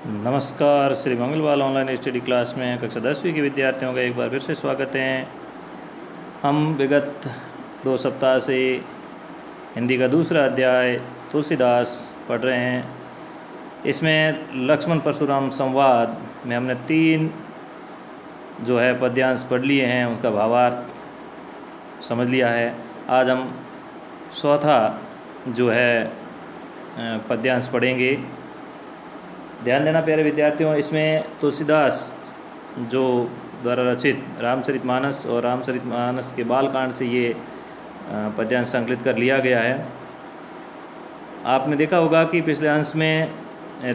नमस्कार। Shri मंगलवाल online study class में कक्षा 10वीं के विद्यार्थियों का एक बार फिर से स्वागत है। हम विगत 2 सप्ताह से हिंदी का दूसरा अध्याय तुलसीदास पढ़ रहे हैं। इसमें लक्ष्मण परशुराम संवाद में हमने 3 जो है पद्यांश पढ़ लिए हैं, उसका भावार्थ समझ लिया है। आज हम चौथा जो है पद्यांश पढ़ेंगे। ध्यान देना प्यारे विद्यार्थियों, इसमें तुलसीदास जो द्वारा रचित रामचरितमानस और रामचरितमानस के बालकांड से ये पद्यांश संकलित कर लिया गया है। आपने देखा होगा कि पिछले अंश में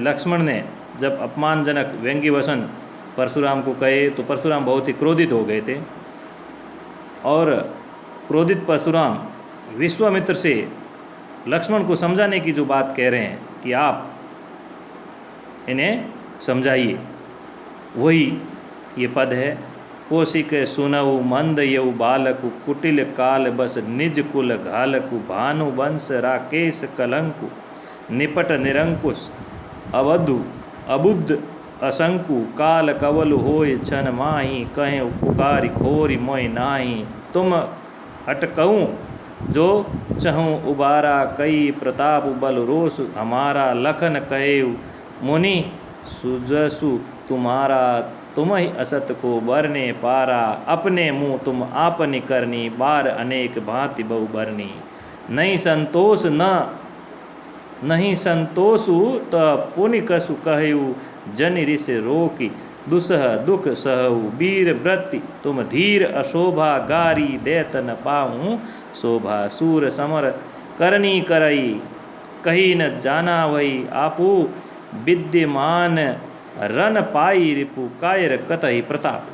लक्ष्मण ने जब अपमानजनक व्यंग्य वचन परशुराम को कहे तो परशुराम बहुत ही क्रोधित हो गए थे और क्रोधित परशुराम विश्वामित्र से लक्ष्मण को समझाने की जो बात कह रहे हैं कि आप इन्हें समझाइए, वही ये पद है। कोशिक सुनऊ मंद यऊ बालकु कुटिल काल बस निज कुल घालकु भानु वंश राकेश कलंकु निपट निरंकुश अवधु अबुद्ध असंकु काल कवल होय छन माही कहें पुकारी खोरी मोय नाही तुम हटकऊँ जो चहूँ उबारा कई प्रताप बल रोष हमारा लखन कहे मुनि सुजसु तुम्हारा तुम ही असत को बरने पारा अपने मुँह तुम आपनि करनी बार अनेक भांति बहु बरनी नहीं संतोषु त पुनि कसु कहु जन ऋष रोकी दुसह दुख सहु वीर वृत्ति तुम धीर अशोभा गारी देतन पाऊँ शोभा सूर समर करनी करई कही न जाना वही आपू विद्यमान रन पाई रिपु कायर कतई प्रताप।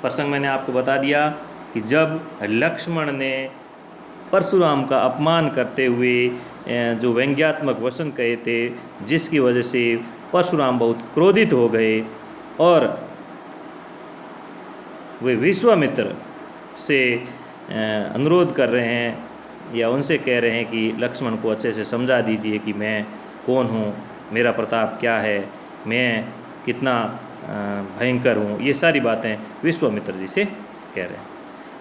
प्रसंग मैंने आपको बता दिया कि जब लक्ष्मण ने परशुराम का अपमान करते हुए जो व्यंग्यात्मक वचन कहे थे, जिसकी वजह से परशुराम बहुत क्रोधित हो गए और वे विश्वामित्र से अनुरोध कर रहे हैं या उनसे कह रहे हैं कि लक्ष्मण को अच्छे से समझा दीजिए कि मैं कौन हूँ, मेरा प्रताप क्या है, मैं कितना भयंकर हूँ। ये सारी बातें विश्वामित्र जी से कह रहे हैं।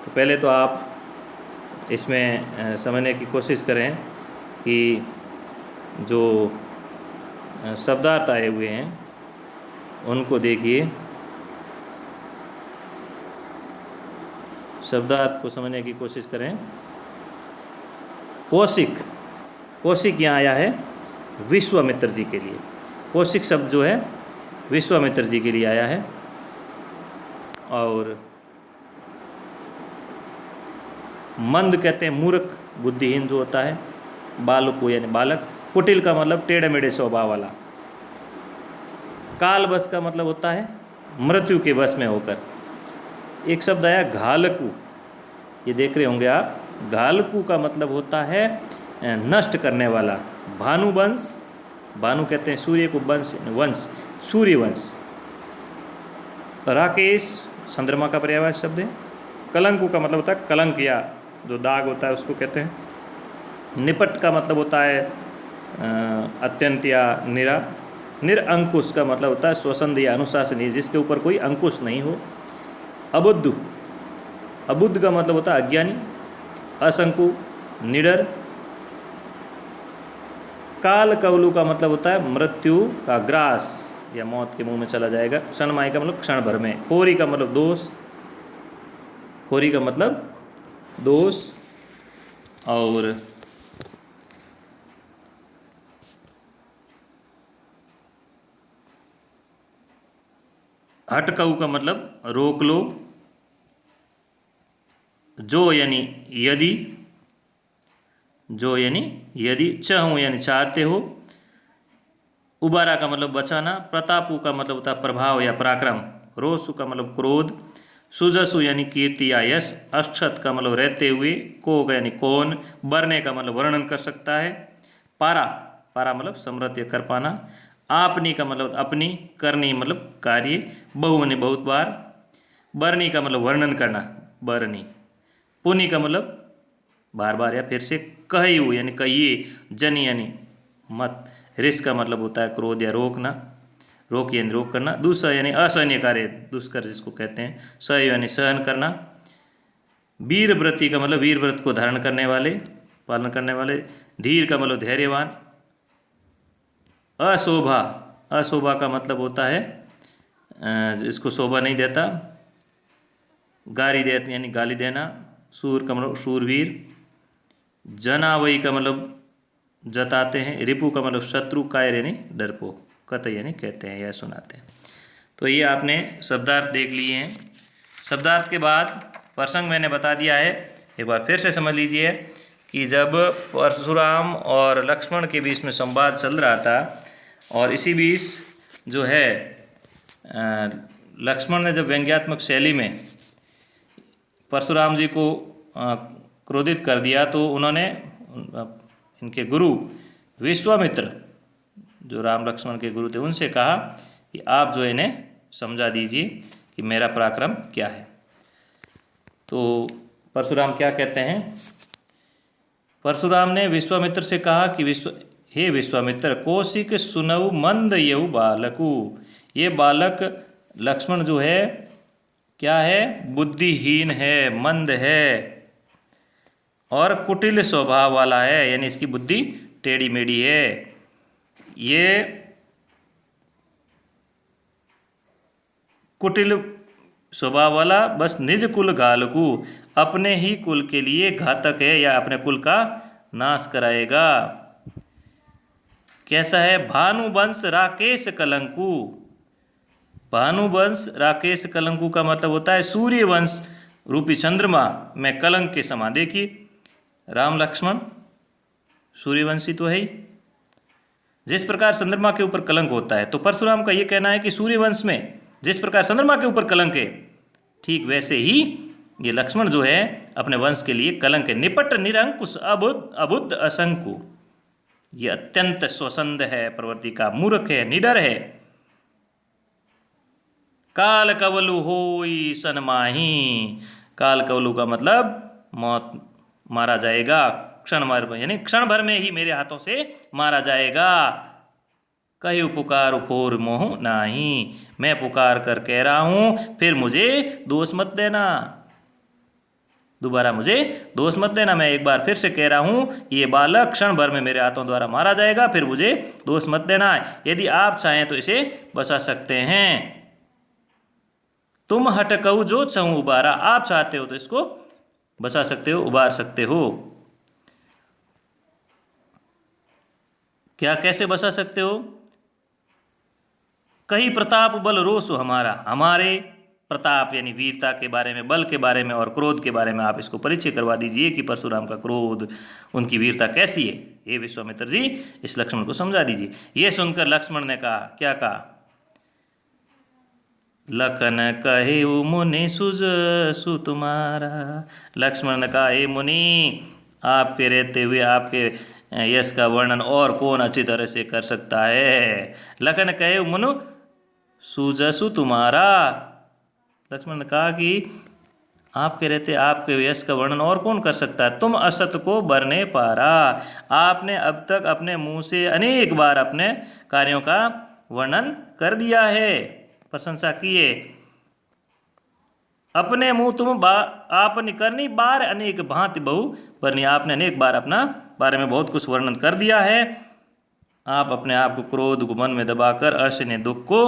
तो पहले तो आप इसमें समझने की कोशिश करें कि जो शब्दार्थ आए हुए हैं उनको देखिए। शब्दार्थ को समझने की कोशिश करें। कौशिक यहाँ आया है विश्वामित्र जी के लिए। कौशिक शब्द जो है विश्वामित्र जी के लिए आया है। और मंद कहते हैं मूर्ख, बुद्धिहीन जो होता है। बालक को यानी बालक। कुटिल का मतलब टेढ़े मेढ़े स्वभाव वाला। काल बस का मतलब होता है मृत्यु के वश में होकर। एक शब्द आया घालकू, ये देख रहे होंगे आप। घालकू का मतलब होता है नष्ट करने वाला। भानुवंश, भानु कहते हैं सूर्य को, वंश सूर्यवंश। राकेश चंद्रमा का पर्यायवाची शब्द है। कलंकु का मतलब होता है कलंक या जो दाग होता है उसको कहते हैं। निपट का मतलब होता है अत्यंत या निरा। निरअंकुश का मतलब होता है स्वसंध या अनुशासनीय, जिसके ऊपर कोई अंकुश नहीं हो। अबुद्ध का मतलब होता है अज्ञानी। असंकु निडर। काल कवलु का मतलब होता है मृत्यु का ग्रास या मौत के मुंह में चला जाएगा। क्षणमाई का मतलब क्षण भर में। खोरी का मतलब दोष। खोरी का मतलब दोष। और हटकऊ का मतलब रोक लो। जो यानी यदि, जो यानी यदि, चाहूँ यानी चाहते हो। उबारा का मतलब बचाना। प्रतापु का मतलब होता है प्रभाव या पराक्रम। रोसु का मतलब क्रोध। सुजसु यानी कीर्ति या यश। अक्षत का मतलब रहते हुए। को यानी कौन। बरने का मतलब वर्णन कर सकता है। पारा, पारा मतलब समृद्ध या कर पाना। आपनी का मतलब अपनी। करनी मतलब कार्य। बहु ने बहुत बार। बरनी का मतलब वर्णन करना, बरनी। पुनि का मतलब बार बार या फिर से। कहयु यानी कहिए। जन यानी मत। रिस का मतलब होता है क्रोध या रोकना, रोक यानी रोक करना। दुस्सह यानी असहनीय कार्य, दुष्कर जिसको कहते हैं। सह यानी सहन करना। वीर व्रती का मतलब वीर व्रत को धारण करने वाले, पालन करने वाले। धीर का मतलब धैर्यवान। अशोभा, अशोभा का मतलब होता है जिसको शोभा नहीं देता, गाली देते यानी गाली देना। सूर का मतलब शूरवीर। जनावई का मतलब जताते हैं। रिपु का मतलब शत्रु। कायर यानी डरपोक, कतई यानी कहते हैं या सुनाते हैं। तो ये आपने शब्दार्थ देख लिए हैं। शब्दार्थ के बाद प्रसंग मैंने बता दिया है, एक बार फिर से समझ लीजिए कि जब परशुराम और लक्ष्मण के बीच में संवाद चल रहा था और इसी बीच जो है लक्ष्मण ने जब व्यंग्यात्मक शैली में परशुराम जी को क्रोधित कर दिया तो उन्होंने इनके गुरु विश्वामित्र, जो राम लक्ष्मण के गुरु थे, उनसे कहा कि आप जो इन्हें समझा दीजिए कि मेरा पराक्रम क्या है। तो परशुराम क्या कहते हैं? परशुराम ने विश्वामित्र से कहा कि हे विश्वामित्र, कौशिक सुनऊ मंद यऊ बालकु। ये बालक लक्ष्मण जो है क्या है? बुद्धिहीन है, मंद है और कुटिल स्वभाव वाला है, यानी इसकी बुद्धि टेढ़ी मेढ़ी है। ये कुटिल स्वभाव वाला बस निज कुल गालकू, अपने ही कुल के लिए घातक है या अपने कुल का नाश कराएगा। कैसा है? भानुवंश राकेश कलंकु। भानुवंश राकेश कलंकु का मतलब होता है सूर्यवंश रूपी चंद्रमा में कलंक के समान। देखिए राम लक्ष्मण सूर्यवंशी तो है ही, जिस प्रकार चंद्रमा के ऊपर कलंक होता है, तो परशुराम का ये कहना है कि सूर्यवंश में जिस प्रकार चंद्रमा के ऊपर कलंक है, ठीक वैसे ही ये लक्ष्मण जो है अपने वंश के लिए कलंक है। निपट निरंकुश अबुद्ध असंकु, ये अत्यंत स्वसंद है, प्रवृत्ति का मूर्ख है, निडर है। काल कवलु होई सनमाही। काल कवलु का मतलब मौत, मारा जाएगा क्षण भर, यानी क्षण भर में ही मेरे हाथों से मारा जाएगा। कहीं पुकार फोर मोह नाही, मैं पुकार कर कह रहा हूँ, फिर मुझे दोष मत देना, दोबारा मुझे दोष मत देना। मैं एक बार फिर से कह रहा हूँ, ये बालक क्षण भर में मेरे हाथों द्वारा मारा जाएगा, फिर मुझे दोष मत देना। यदि आप चाहें तो इसे बचा सकते हैं। तुम हटकऊ जो चहु उबारा, आप चाहते हो तो इसको बचा सकते हो, उबार सकते हो। क्या, कैसे बचा सकते हो? कहीं प्रताप बल रोष हमारा, हमारे प्रताप यानी वीरता के बारे में, बल के बारे में और क्रोध के बारे में आप इसको परिचय करवा दीजिए कि परशुराम का क्रोध, उनकी वीरता कैसी है। ये विश्वामित्र जी इस लक्ष्मण को समझा दीजिए। ये सुनकर लक्ष्मण ने कहा, क्या कहा? लखन कहे मुनि सुज सु तुम्हारा। लक्ष्मण ने कहा, हे मुनि, आपके रहते हुए आपके यश का वर्णन और कौन अच्छी तरह से कर सकता है। लखन कहे मुनु सुजसु तुम्हारा। लक्ष्मण ने कहा कि आपके रहते आपके यश का वर्णन और कौन कर सकता है। तुम असत को बरने पारा। आपने अब तक अपने मुंह से अनेक बार अपने कार्यों का वर्णन कर दिया है, प्रशंसा की है। अपने मुंह तुम आपने करनी बार अनेक भांति बहु बरनी। आपने अनेक बार अपना बारे में बहुत कुछ वर्णन कर दिया है। आप अपने आप को क्रोध को मन में दबाकर असहनीय दुख को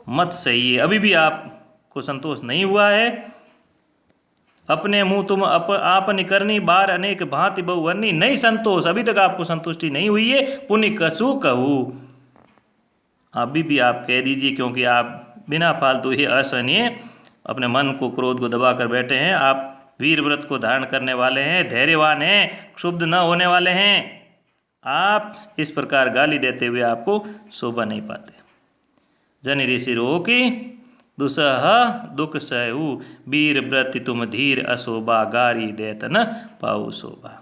मत सहिए। अभी भी आपको संतोष नहीं हुआ है। अपने मुंह तुम आपने करनी बार अनेक भांति बहु वर्णी, नहीं संतोष, अभी तक आपको संतुष्टि नहीं हुई है। पुण्य कसु कहू, अभी भी आप कह दीजिए, क्योंकि आप बिना फालतू ही असहनीय अपने मन को, क्रोध को दबा कर बैठे हैं। आप वीर व्रत को धारण करने वाले हैं, धैर्यवान हैं, क्षुब्ध न होने वाले हैं। आप इस प्रकार गाली देते हुए आपको शोभा नहीं पाते। जनि ऋषि रोकी दुसह दुख सहु, वीर व्रत तुम धीर अशोभा, गारी देत न पाऊ शोभा।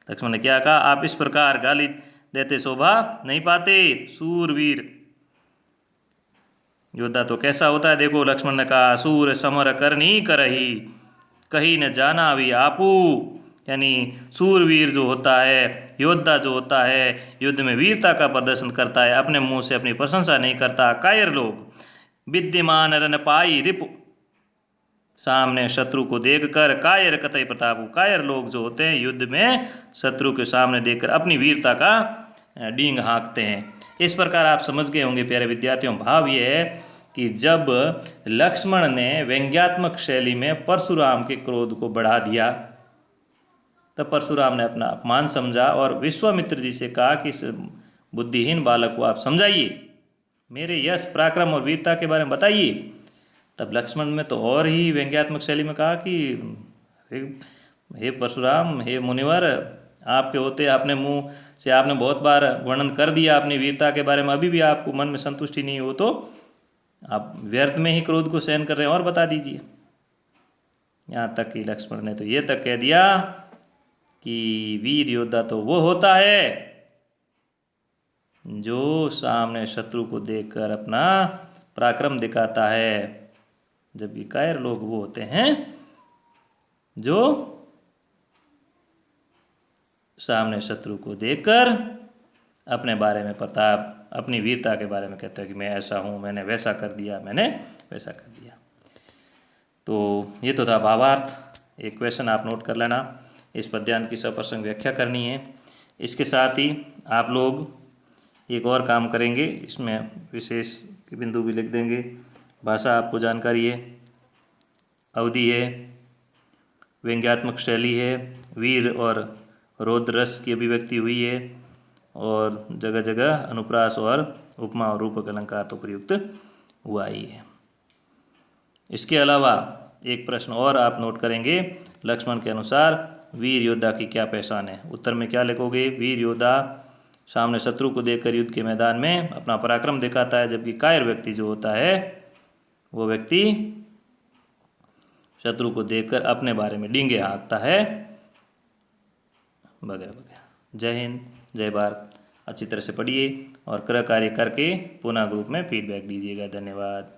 लक्ष्मण ने क्या कहा? आप इस प्रकार गाली देते शोभा नहीं पाते। सूरवीर योद्धा तो कैसा होता है, देखो लक्ष्मण ने कहा, सूर समर करनी करही, कहीं न जाना भी आपू, यानी सूरवीर जो होता है योद्धा जो होता है युद्ध में वीरता का प्रदर्शन करता है, अपने मुंह से अपनी प्रशंसा नहीं करता। कायर लोग विद्यमान रन पाई रिपु, सामने शत्रु को देखकर कायर कतई प्रताप। कायर लोग जो होते हैं युद्ध में शत्रु के सामने देखकर अपनी वीरता का डींग हाँकते हैं। इस प्रकार आप समझ गए होंगे प्यारे विद्यार्थियों, भाव ये है कि जब लक्ष्मण ने व्यंग्यात्मक शैली में परशुराम के क्रोध को बढ़ा दिया, तब परशुराम ने अपना अपमान समझा और विश्वामित्र जी से कहा कि इस बुद्धिहीन बालक को आप समझाइए, मेरे यश पराक्रम और वीरता के बारे में बताइए। तब लक्ष्मण ने तो और ही व्यंग्यात्मक शैली में कहा कि हे परशुराम, हे मुनिवर, आपके होते अपने मुंह से आपने बहुत बार वर्णन कर दिया अपनी वीरता के बारे में, अभी भी आपको मन में संतुष्टि नहीं हो तो आप व्यर्थ में ही क्रोध को सहन कर रहे हैं, और बता दीजिए। यहाँ तक कि लक्ष्मण ने तो ये तक कह दिया कि वीर योद्धा तो वो होता है जो सामने शत्रु को देखकर अपना पराक्रम दिखाता है, जबकि कायर लोग वो होते हैं जो सामने शत्रु को देखकर अपने बारे में प्रताप, अपनी वीरता के बारे में कहते हैं कि मैं ऐसा हूँ, मैंने वैसा कर दिया, मैंने वैसा कर दिया। तो ये तो था भावार्थ। एक क्वेश्चन आप नोट कर लेना, इस पद्यांत की सप्रसंग व्याख्या करनी है। इसके साथ ही आप लोग एक और काम करेंगे, इसमें विशेष के बिंदु भी लिख देंगे। भाषा आपको जानकारी है, अवधि है, व्यंग्यात्मक शैली है, वीर और रौद्र रस की अभिव्यक्ति हुई है, और जगह जगह अनुप्रास और उपमा और रूपक अलंकार तो प्रयुक्त हुआ ही है। इसके अलावा एक प्रश्न और आप नोट करेंगे, लक्ष्मण के अनुसार वीर योद्धा की क्या पहचान है। उत्तर में क्या लिखोगे? वीर योद्धा सामने शत्रु को देखकर युद्ध के मैदान में अपना पराक्रम दिखाता है, जबकि कायर व्यक्ति जो होता है वो व्यक्ति शत्रु को देखकर अपने बारे में डींगे हाँकता है, वगैरह वगैरह। जय हिंद, जय भारत। अच्छी तरह से पढ़िए और कृत कार्य करके पुनः ग्रुप में फीडबैक दीजिएगा। धन्यवाद।